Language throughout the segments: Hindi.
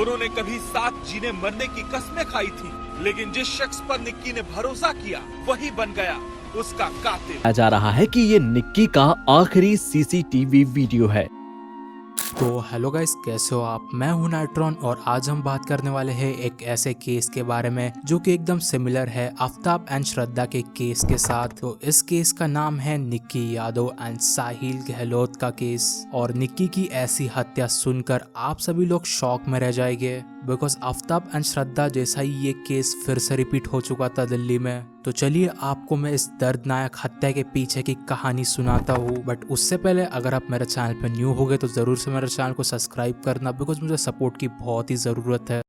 दोनों ने कभी साथ जीने मरने की कस्में खाई थी, लेकिन जिस शख्स पर निक्की ने भरोसा किया वही बन गया उसका कातिल। कहा जा रहा है कि ये निक्की का आखिरी सीसीटीवी वीडियो है। तो हेलो गाइस, कैसे हो आप? मैं हूं नाइट्रॉन और आज हम बात करने वाले हैं एक ऐसे केस के बारे में जो कि एकदम सिमिलर है आफ्ताब एंड श्रद्धा के केस के साथ। तो इस केस का नाम है निक्की यादव एंड साहिल गहलोत का केस। और निक्की की ऐसी हत्या सुनकर आप सभी लोग शॉक में रह जाएंगे, बिकॉज आफ्ताब एंड श्रद्धा जैसा ही ये केस फिर से रिपीट हो चुका था दिल्ली में। तो चलिए आपको मैं इस दर्दनाक हत्या के पीछे की कहानी सुनाता हूँ। बट उससे पहले अगर आप मेरे चैनल पे न्यू हो गए तो जरूर से मेरे चैनल को सब्सक्राइब करना, बिकॉज मुझे सपोर्ट की बहुत ही ज़रूरत है।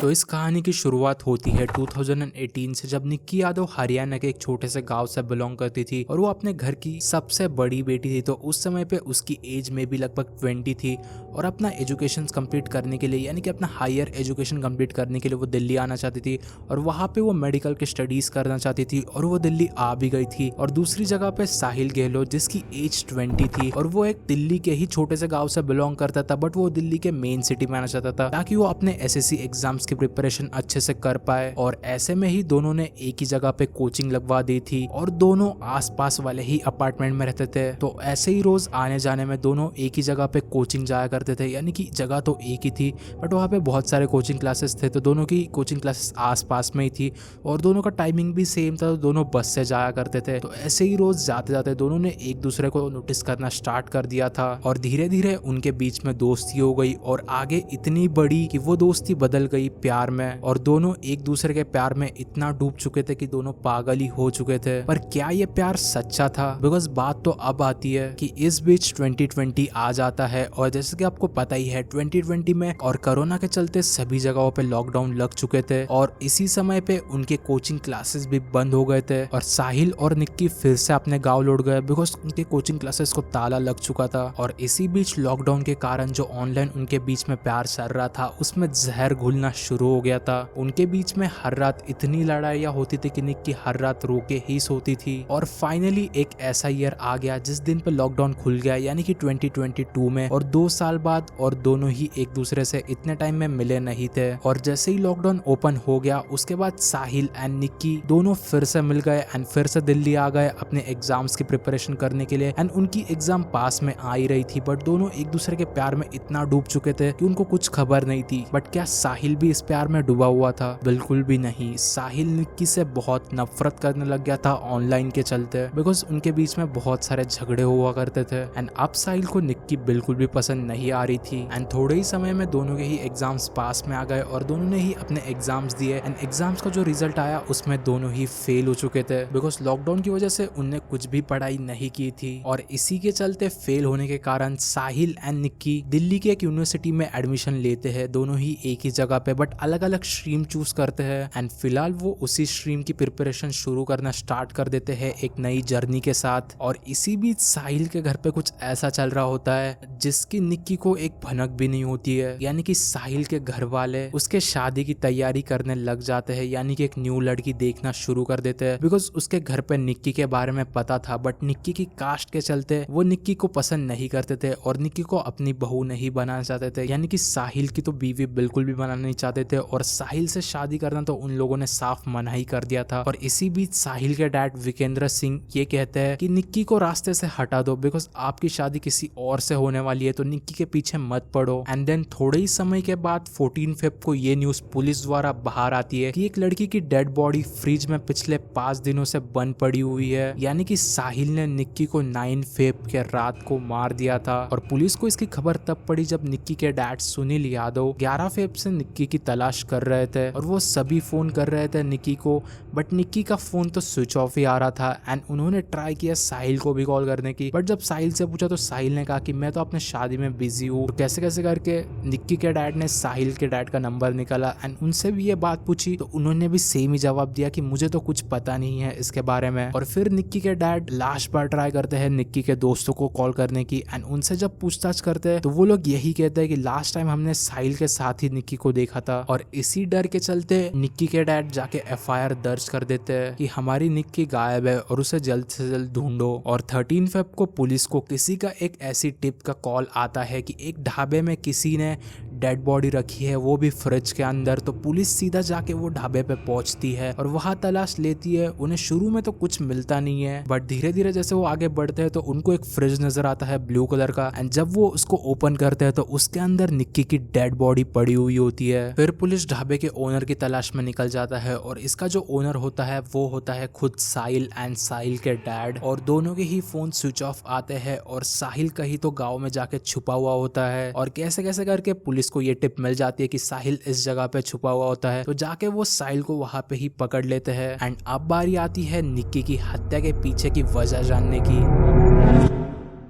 तो इस कहानी की शुरुआत होती है 2018 से, जब निक्की यादव हरियाणा के एक छोटे से गांव से बिलोंग करती थी और वो अपने घर की सबसे बड़ी बेटी थी। तो उस समय पे उसकी एज में भी लगभग 20 थी और अपना एजुकेशन कंप्लीट करने के लिए, यानी कि अपना हायर एजुकेशन कंप्लीट करने के लिए वो दिल्ली आना चाहती थी और वहाँ पे वो मेडिकल की स्टडीज करना चाहती थी और वो दिल्ली आ भी गई थी। और दूसरी जगह पे साहिल गहलोत जिसकी एज 20 थी और वो एक दिल्ली के ही छोटे से गाँव से बिलोंग करता था, बट वो दिल्ली के मेन सिटी में आना चाहता था ताकि वो अपने SSC एग्जाम्स की प्रिपरेशन अच्छे से कर पाए। और ऐसे में ही दोनों ने एक ही जगह पे कोचिंग लगवा दी थी और दोनों आसपास वाले ही अपार्टमेंट में रहते थे। तो ऐसे ही रोज आने जाने में दोनों एक ही जगह पे कोचिंग जाया करते थे, यानी कि जगह तो एक ही थी बट वहाँ पे बहुत सारे कोचिंग क्लासेस थे। तो दोनों की कोचिंग क्लासेस आसपास में ही थी और दोनों का टाइमिंग भी सेम था, तो दोनों बस से जाया करते थे। तो ऐसे ही रोज जाते जाते दोनों ने एक दूसरे को नोटिस करना स्टार्ट कर दिया था और धीरे धीरे उनके बीच में दोस्ती हो गई और आगे इतनी बड़ी कि वो दोस्ती बदल गई प्यार में। और दोनों एक दूसरे के प्यार में इतना डूब चुके थे कि दोनों पागल ही हो चुके थे। पर क्या ये प्यार सच्चा था? बिकॉज बात तो अब आती है कि इस बीच 2020 आ जाता है और जैसे कि आपको पता ही है 2020 में और कोरोना के चलते सभी जगहों पे लॉकडाउन लग चुके थे और इसी समय पे उनके कोचिंग क्लासेस भी बंद हो गए थे और साहिल और निक्की फिर से अपने गाँव लौट गए बिकॉज उनके कोचिंग क्लासेस को ताला लग चुका था। और इसी बीच लॉकडाउन के कारण जो ऑनलाइन उनके बीच में प्यार चल रहा था उसमें जहर घुलना शुरू हो गया था। उनके बीच में हर रात इतनी लड़ाइयाँ होती थी कि निक्की हर रात रो के ही सोती थी। और फाइनली एक ऐसा ईयर आ गया जिस दिन पे लॉकडाउन खुल गया, यानी कि 2022 में, और 2 साल बाद, और दोनों ही एक दूसरे से इतने टाइम में मिले नहीं थे। और जैसे ही लॉकडाउन ओपन हो गया उसके बाद साहिल एंड निक्की दोनों फिर से मिल गए एंड फिर से दिल्ली आ गए अपने एग्जाम्स की प्रिपरेशन करने के लिए। एंड उनकी एग्जाम पास में आ ही रही थी बट दोनों एक दूसरे के प्यार में इतना डूब चुके थे कि उनको कुछ खबर नहीं थी। बट क्या साहिल भी इस प्यार में डूबा हुआ था? बिल्कुल भी नहीं। साहिल निक्की से बहुत नफरत करने लग गया था ऑनलाइन के चलते, बिकॉज उनके बीच में बहुत सारे झगड़े हुआ करते थे। एंड अब साहिल को निक्की बिल्कुल भी पसंद नहीं आ रही थी। एंड थोड़े ही समय में दोनों के ही एग्जाम्स पास में आ गए और दोनों ने ही अपने एग्जाम्स दिए। एंड एग्जाम्स का जो रिजल्ट आया उसमें दोनों ही फेल हो चुके थे बिकॉज लॉकडाउन की वजह से उनने कुछ भी पढ़ाई नहीं की थी। और इसी के चलते फेल होने के कारण साहिल एंड निक्की दिल्ली की एक यूनिवर्सिटी में एडमिशन लेते हैं, दोनों ही एक ही जगह पे बट अलग अलग स्ट्रीम चूज करते हैं। एंड फिलहाल वो उसी स्ट्रीम की प्रिपरेशन शुरू करना स्टार्ट कर देते हैं एक नई जर्नी के साथ। और इसी बीच साहिल के घर पे कुछ ऐसा चल रहा होता है जिसकी निक्की को एक भनक भी नहीं होती है, यानी कि साहिल के घर वाले उसके शादी की तैयारी करने लग जाते हैं, यानी कि एक न्यू लड़की देखना शुरू कर देते हैं। बिकॉज उसके घर पे निक्की के बारे में पता था बट निक्की की कास्ट के चलते वो निक्की को पसंद नहीं करते थे और निक्की को अपनी बहू नहीं बनाना चाहते थे, यानी कि साहिल की तो बीवी बिल्कुल भी बनाना नहीं चाहते थे और साहिल से शादी करना तो उन लोगों ने साफ मना ही कर दिया था। और इसी बीच साहिल के डैड विकेंद्र सिंह ये कहते हैं कि निक्की को रास्ते से हटा दो बिकॉज आपकी शादी किसी और से होने वाली है, तो निक्की के पीछे मत पड़ो। एंड देन थोड़े ही समय के बाद 14 फेब को ये न्यूज पुलिस द्वारा बाहर आती है कि एक लड़की की डेड बॉडी फ्रिज में पिछले 5 दिनों से बंद पड़ी हुई है, यानी कि साहिल ने निक्की को 9 फेब के रात को मार दिया था। और पुलिस को इसकी खबर तब पड़ी जब निक्की के डैड सुनील यादव 11 फेब से निक्की की तलाश कर रहे थे और वो सभी फोन कर रहे थे निक्की को, बट निक्की का फोन तो स्विच ऑफ ही आ रहा था। एंड उन्होंने ट्राई किया साहिल को भी कॉल करने की, बट जब साहिल से पूछा तो साहिल ने कहा कि मैं तो अपने शादी में बिजी हूँ। तो कैसे कैसे करके निक्की के डैड ने साहिल के डैड का नंबर निकाला एंड उनसे भी ये बात पूछी, तो उन्होंने भी सेम ही जवाब दिया कि मुझे तो कुछ पता नहीं है इसके बारे में। और फिर निक्की के डैड लास्ट बार ट्राई करते हैं निक्की के दोस्तों को कॉल करने की एंड उनसे जब पूछताछ करते हैं तो वो लोग यही कहते हैं कि लास्ट टाइम हमने साहिल के साथ ही निक्की को देखा था। और इसी डर के चलते निक्की के डैड जाके FIR दर्ज कर देते हैं कि हमारी निक्की गायब है और उसे जल्द से जल्द ढूंढो। और 13 फेब को पुलिस को किसी का एक ऐसी टिप का कॉल आता है कि एक ढाबे में किसी ने डेड बॉडी रखी है, वो भी फ्रिज के अंदर। तो पुलिस सीधा जाके वो ढाबे पे पहुंचती है और वहां तलाश लेती है। उन्हें शुरू में तो कुछ मिलता नहीं है, बट धीरे धीरे जैसे वो आगे बढ़ते हैं तो उनको एक फ्रिज नजर आता है ब्लू कलर का। एंड जब वो उसको ओपन करते हैं तो उसके अंदर निक्की की डेड बॉडी पड़ी हुई होती है। फिर पुलिस ढाबे के ओनर की तलाश में निकल जाता है और इसका जो ओनर होता है वो होता है खुद साहिल एंड साहिल के डैड। और दोनों के ही फोन स्विच ऑफ आते हैं और साहिल कहीं तो गाँव में जाके छुपा हुआ होता है। और कैसे कैसे करके पुलिस को ये टिप मिल जाती है कि साहिल इस जगह पे छुपा हुआ होता है, तो जाके वो साहिल को वहां पे ही पकड़ लेते हैं। एंड अब बारी आती है निक्की की हत्या के पीछे की वजह जानने की।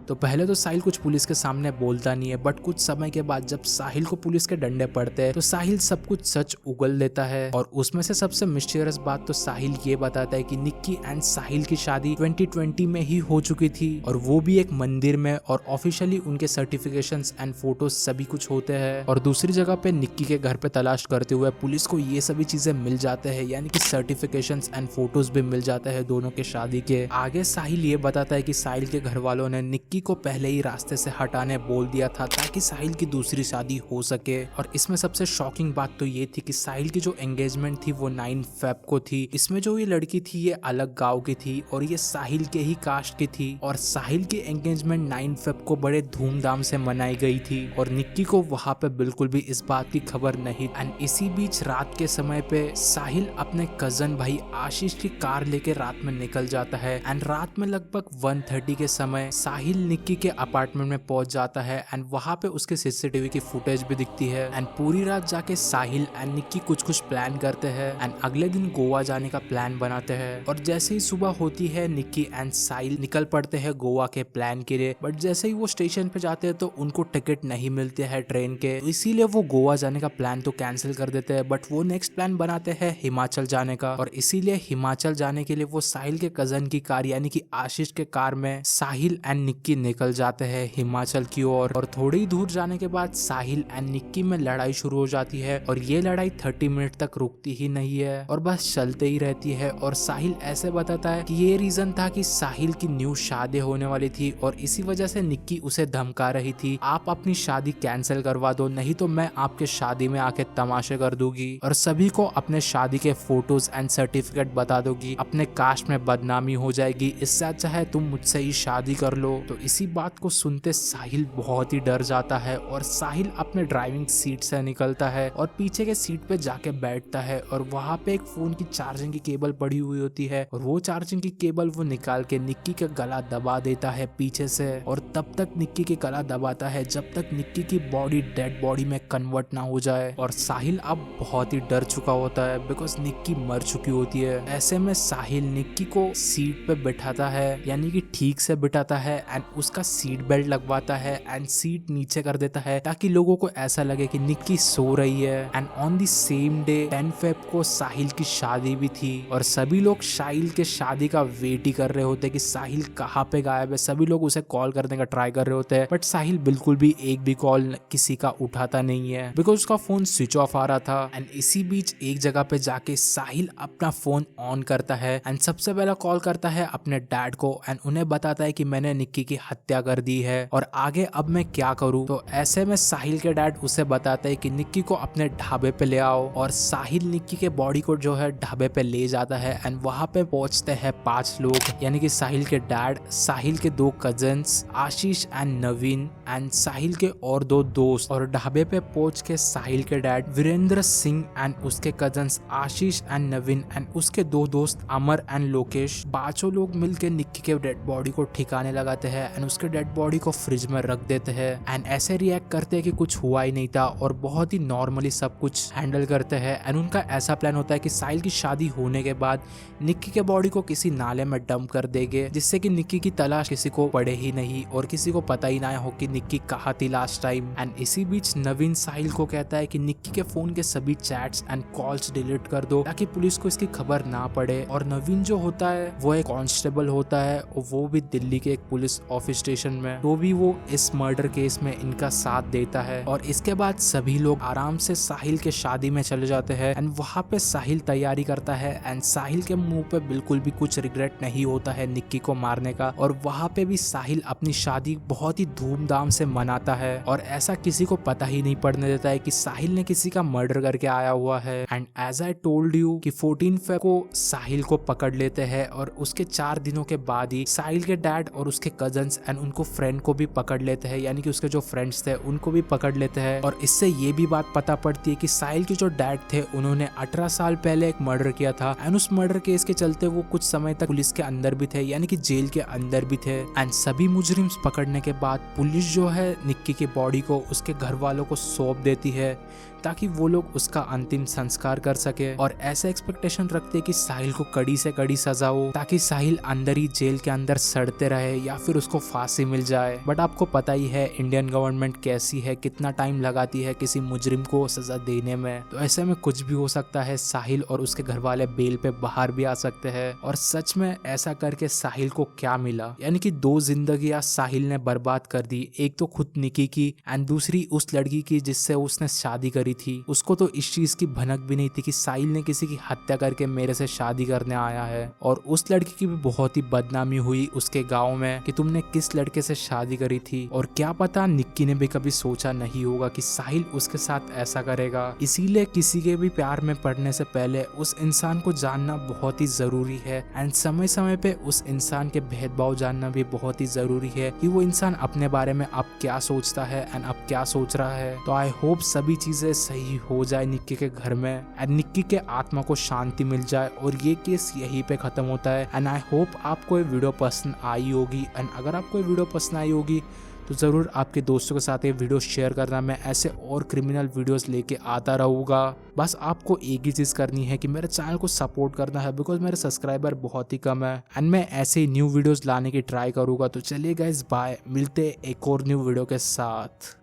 तो पहले तो साहिल कुछ पुलिस के सामने बोलता नहीं है, बट कुछ समय के बाद जब साहिल को पुलिस के डंडे पड़ते हैं तो साहिल सब कुछ सच उगल लेता है। और उसमें से सबसे मिस्टीरियस बात तो साहिल ये बताता है कि निक्की एंड साहिल की शादी 2020 में ही हो चुकी थी, और वो भी एक मंदिर में, और ऑफिशियली उनके सर्टिफिकेशंस एंड फोटोज सभी कुछ होते हैं। और दूसरी जगह पे निक्की के घर पे तलाश करते हुए पुलिस को ये सभी चीजें मिल जाते हैं, यानी कि सर्टिफिकेशंस एंड फोटोज भी मिल जाते हैं दोनों के शादी के। आगे साहिल ये बताता है कि साहिल के घर वालों ने निक्की को पहले ही रास्ते से हटाने बोल दिया था ताकि साहिल की दूसरी शादी हो सके। और इसमें सबसे शॉकिंग बात तो ये थी कि साहिल की जो एंगेजमेंट थी वो 9 फेब को थी। इसमें जो ये लड़की थी ये अलग गांव की थी और ये साहिल के ही कास्ट की थी। और साहिल की एंगेजमेंट 9 फेब को बड़े धूमधाम से मनाई गई थी और निक्की को वहां पे बिल्कुल भी इस बात की खबर नहीं। एंड इसी बीच रात के समय पे साहिल अपने कजन भाई आशीष की कार लेके रात में निकल जाता है। एंड रात में लगभग 1:30 के समय साहिल निक्की के अपार्टमेंट में पहुंच जाता है। एंड वहां पे उसके सीसीटीवी की फुटेज भी दिखती है। एंड पूरी रात जाके साहिल एंड निक्की कुछ कुछ प्लान करते हैं एंड अगले दिन गोवा जाने का प्लान बनाते हैं। और जैसे ही सुबह होती है निक्की एंड साहिल निकल पड़ते हैं गोवा के प्लान के लिए। बट जैसे ही वो स्टेशन पे जाते हैं तो उनको टिकट नहीं मिलते हैं ट्रेन के, तो इसीलिए वो गोवा जाने का प्लान तो कैंसिल कर देते हैं। बट वो नेक्स्ट प्लान बनाते हैं हिमाचल जाने का, और इसीलिए हिमाचल जाने के लिए वो साहिल के कजन की कार यानी कि आशीष के कार में साहिल एंड निक्की निकल जाते हैं हिमाचल की ओर। और थोड़ी दूर जाने के बाद साहिल एंड निक्की में लड़ाई शुरू हो जाती है और ये लड़ाई 30 मिनट तक रुकती ही नहीं है और बस चलते ही रहती है। और साहिल ऐसे बताता है कि ये रीजन था कि साहिल की न्यू शादी होने वाली थी और इसी वजह से निक्की उसे धमका रही थी, आप अपनी शादी कैंसिल करवा दो नहीं तो मैं आपके शादी में आके तमाशे कर दूंगी और सभी को अपने शादी के फोटोज एंड सर्टिफिकेट बता दोगी, अपने कास्ट में बदनामी हो जाएगी, इससे अच्छा है तुम मुझसे ही शादी कर लो। तो इसी बात को सुनते साहिल बहुत ही डर जाता है और साहिल अपने ड्राइविंग सीट से निकलता है और पीछे के सीट पे जाके बैठता है। और वहां पे एक फोन की चार्जिंग की केबल पड़ी हुई होती है और वो चार्जिंग की केबल वो निकाल के निक्की का गला दबा देता है पीछे से। और तब तक निक्की के गला दबाता है जब तक निक्की की बॉडी डेड बॉडी में कन्वर्ट ना हो जाए। और साहिल अब बहुत ही डर चुका होता है बिकॉज निक्की मर चुकी होती है। ऐसे में साहिल निक्की को सीट पे बिठाता है, यानी कि ठीक से बिठाता है एंड उसका सीट बेल्ट लगवाता है एंड सीट नीचे कर देता है ताकि लोगों को ऐसा लगे कि निक्की सो रही है। And on the same day 10 Feb को साहिल की शादी भी थी और सभी लोग साहिल के शादी का वेट ही कर रहे होते कि साहिल कहाँ पे गायब है। सभी लोग उसे कॉल करने का ट्राई कर रहे होते हैं बट साहिल बिल्कुल भी एक भी कॉल किसी का उठाता नहीं है बिकॉज उसका फोन स्विच ऑफ आ रहा था। एंड इसी बीच एक जगह पे जाके साहिल अपना फोन ऑन करता है एंड सबसे पहला कॉल करता है अपने डैड को एंड उन्हें बताता है कि मैंने निक्की की हत्या कर दी है और आगे अब मैं क्या करूं। तो ऐसे में साहिल के डैड उसे बताते हैं कि निक्की को अपने ढाबे पे ले आओ और साहिल निक्की के बॉडी को जो है ढाबे पे ले जाता है। एंड वहां पे पहुंचते हैं 5 लोग, यानी कि साहिल के डैड, साहिल के 2 cousins Ashish and Naveen and Sahil के और 2 दोस्त। और ढाबे पे पहुंच के साहिल के डैड वीरेंद्र सिंह एंड उसके cousins Ashish and Naveen and उसके 2 दोस्त अमर एंड लोकेश, 5 लोग मिलकर निक्की के डेड बॉडी को ठिकाने लगाते हैं एंड उसके डेड बॉडी को फ्रिज में रख देते हैं एंड ऐसे रिएक्ट करते हैं कि कुछ हुआ ही नहीं था और बहुत ही नॉर्मली सब कुछ हैंडल करते हैं। एंड उनका ऐसा प्लान होता है कि साहिल की शादी होने के बाद निक्की के बॉडी को किसी नाले में डंप कर देंगे जिससे कि निक्की की तलाश किसी को पड़े ही नहीं और किसी को पता ही ना हो कि निक्की कहाँ थी लास्ट टाइम। एंड इसी बीच नवीन साहिल को कहता है कि निक्की के फोन के सभी चैट्स एंड कॉल्स डिलीट कर दो ताकि पुलिस को इसकी खबर ना पड़े। और नवीन जो होता है वो एक कांस्टेबल होता है और वो भी दिल्ली के एक पुलिस ऑफिस स्टेशन में, तो भी वो इस मर्डर केस में इनका साथ देता है। और इसके बाद सभी लोग आराम से साहिल के शादी में चले जाते हैं एंड वहाँ पे साहिल तैयारी करता है एंड साहिल के मुंह पे बिल्कुल भी कुछ रिग्रेट नहीं होता है निक्की को मारने का। और वहाँ पे भी साहिल अपनी शादी बहुत ही धूमधाम से मनाता है और ऐसा किसी को पता ही नहीं पड़ने देता है कि साहिल ने किसी का मर्डर करके आया हुआ है। And as I told you कि 14 फेब को साहिल को पकड़ लेते हैं और उसके 4 दिनों के बाद ही साहिल के डैड और उसके कजन्स एंड उनको फ्रेंड को भी पकड़ लेते हैं, यानी कि उसके जो फ्रेंड्स थे उनको भी पकड़ लेते हैं। और इससे ये भी बात पता पड़ती है कि साहिल के जो डैड थे उन्होंने 18 साल पहले एक मर्डर किया था एंड उस मर्डर केस के चलते वो कुछ समय तक पुलिस के अंदर भी थे, यानी कि जेल के अंदर भी थे। एंड सभी मुजरिम पकड़ने के बाद पुलिस जो है निक्की के बॉडी को उसके घर वालों को सौंप देती है ताकि वो लोग उसका अंतिम संस्कार कर सके। और ऐसा एक्सपेक्टेशन रखते कि साहिल को कड़ी से कड़ी सजा हो ताकि साहिल अंदर ही जेल के अंदर सड़ते रहे या फिर उसको फांसी मिल जाए। बट आपको पता ही है इंडियन गवर्नमेंट कैसी है, कितना टाइम लगाती है किसी मुजरिम को सजा देने में। तो ऐसे में कुछ भी हो सकता है, साहिल और उसके घर वाले बेल पे बाहर भी आ सकते हैं। और सच में ऐसा करके साहिल को क्या मिला, यानी कि 2 जिंदगियां साहिल ने बर्बाद कर दी। एक तो खुद निकी की एंड दूसरी उस लड़की की जिससे उसने शादी करी थी। उसको तो इस चीज की भनक भी नहीं थी कि साहिल ने किसी की हत्या करके मेरे से शादी करने आया है। और उस लड़की की भी बहुत ही बदनामी हुई उसके गांव में कि तुमने किस लड़के से शादी करी थी। और क्या पता निक्की ने भी कभी सोचा नहीं होगा कि साहिल उसके साथ ऐसा करेगा। इसीलिए किसी के भी प्यार में पड़ने से पहले उस इंसान को जानना बहुत ही जरूरी है एंड समय समय पे उस इंसान के भेदभाव जानना भी बहुत ही जरूरी है कि वो इंसान अपने बारे में अब क्या सोचता है एंड अब क्या सोच रहा है। तो आई होप सभी चीजें सही हो जाए निक्की के घर में एंड निक्की के आत्मा को शांति मिल जाए और ये केस यहीं पे खत्म होता है। एंड आई होप आपको ये वीडियो पसंद आई होगी एंड अगर आपको ये वीडियो पसंद आई होगी तो ज़रूर आपके दोस्तों के साथ ये वीडियो शेयर करना। मैं ऐसे और क्रिमिनल वीडियोस लेके आता रहूँगा। बस आपको एक ही चीज़ करनी है कि मेरे चैनल को सपोर्ट करना है बिकॉज मेरे सब्सक्राइबर बहुत ही कम है एंड मैं ऐसे ही न्यू वीडियोस लाने की ट्राई करूँगा। तो चलिए गाइस बाय, मिलते एक और न्यू वीडियो के साथ।